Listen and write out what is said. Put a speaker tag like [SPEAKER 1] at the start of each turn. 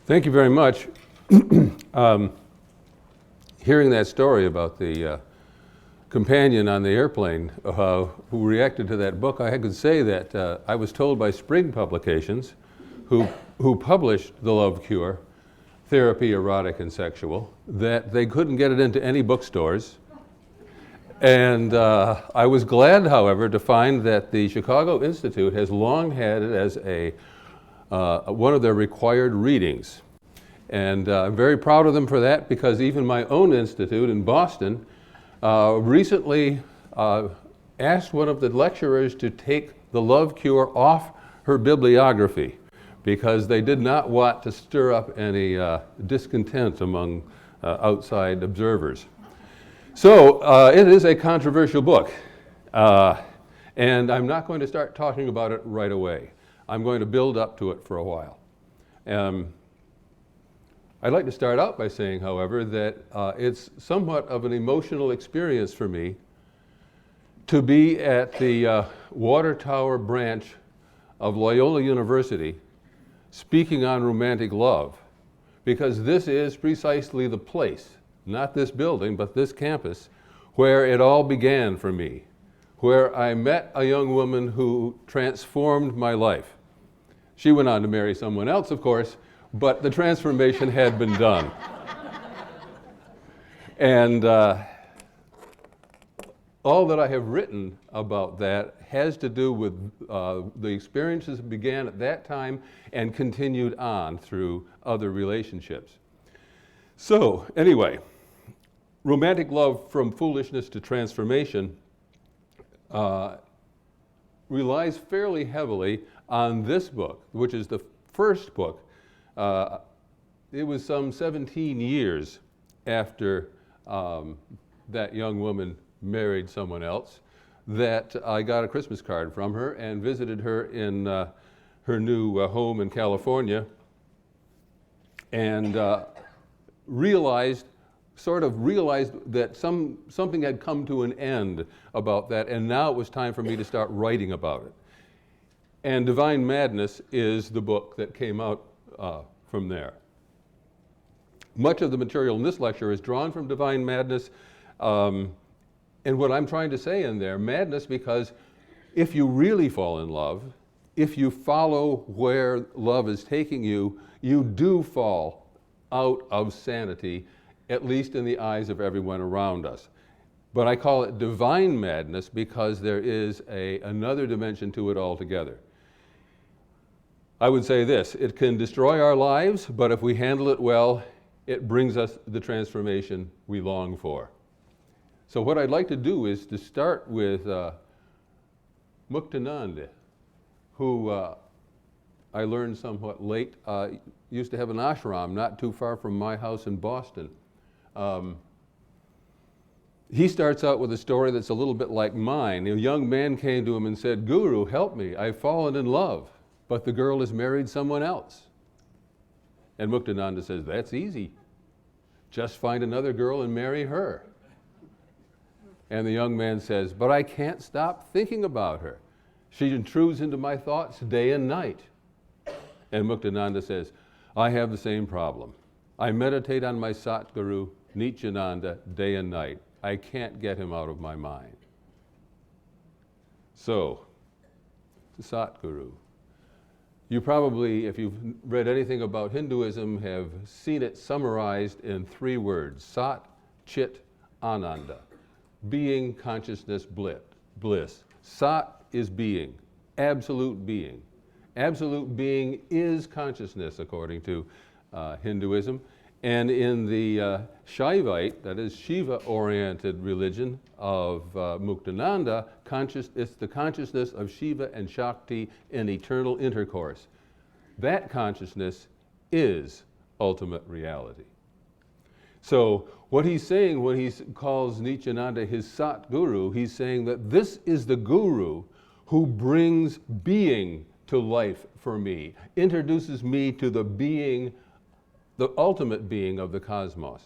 [SPEAKER 1] Thank you very much. Hearing that story about the companion on the airplane who reacted to that book, I could say that I was told by Spring Publications, who published The Love Cure, Therapy, Erotic and Sexual, that they couldn't get it into any bookstores. And I was glad, however, to find that the Chicago Institute has long had it as one of their required readings. And I'm very proud of them for that, because even my own institute in Boston recently asked one of the lecturers to take The Love Cure off her bibliography, because they did not want to stir up any discontent among outside observers. So it is a controversial book, and I'm not going to start talking about it right away. I'm going to build up to it for a while. I'd like to start out by saying, however, that it's somewhat of an emotional experience for me to be at the Water Tower branch of Loyola University speaking on romantic love, because this is precisely the place, not this building, but this campus, where it all began for me, where I met a young woman who transformed my life. She went on to marry someone else, of course, but the transformation had been done. And all that I have written about that has to do with the experiences that began at that time and continued on through other relationships. So anyway, romantic love from foolishness to transformation relies fairly heavily on this book, which is the first book. It was some 17 years after that young woman married someone else that I got a Christmas card from her and visited her in her new home in California, and realized that something had come to an end about that, and now it was time for me to start writing about it. And Divine Madness is the book that came out from there. Much of the material in this lecture is drawn from Divine Madness, and what I'm trying to say in there, madness, because if you really fall in love, if you follow where love is taking you, you do fall out of sanity, at least in the eyes of everyone around us. But I call it divine madness because there is another dimension to it altogether. I would say this: it can destroy our lives, but if we handle it well, it brings us the transformation we long for. So what I'd like to do is to start with Muktananda, who I learned somewhat late, used to have an ashram not too far from my house in Boston. He starts out with a story that's a little bit like mine. A young man came to him and said, "Guru, help me, I've fallen in love, but the girl has married someone else." And Muktananda says, "That's easy. Just find another girl and marry her." And the young man says, "But I can't stop thinking about her. She intrudes into my thoughts day and night." And Muktananda says, "I have the same problem. I meditate on my Satguru, Nityananda, day and night. I can't get him out of my mind." So, the Satguru. You probably, if you've read anything about Hinduism, have seen it summarized in 3 words: Sat, Chit, Ananda. Being, consciousness, bliss. Sat is being, absolute being. Absolute being is consciousness, according to Hinduism. And in the Shaivite, that is Shiva-oriented religion of Muktananda, it's the consciousness of Shiva and Shakti in eternal intercourse. That consciousness is ultimate reality. So what he's saying when he calls Nityananda his Satguru, he's saying that this is the guru who brings being to life for me, introduces me to the being, the ultimate being of the cosmos.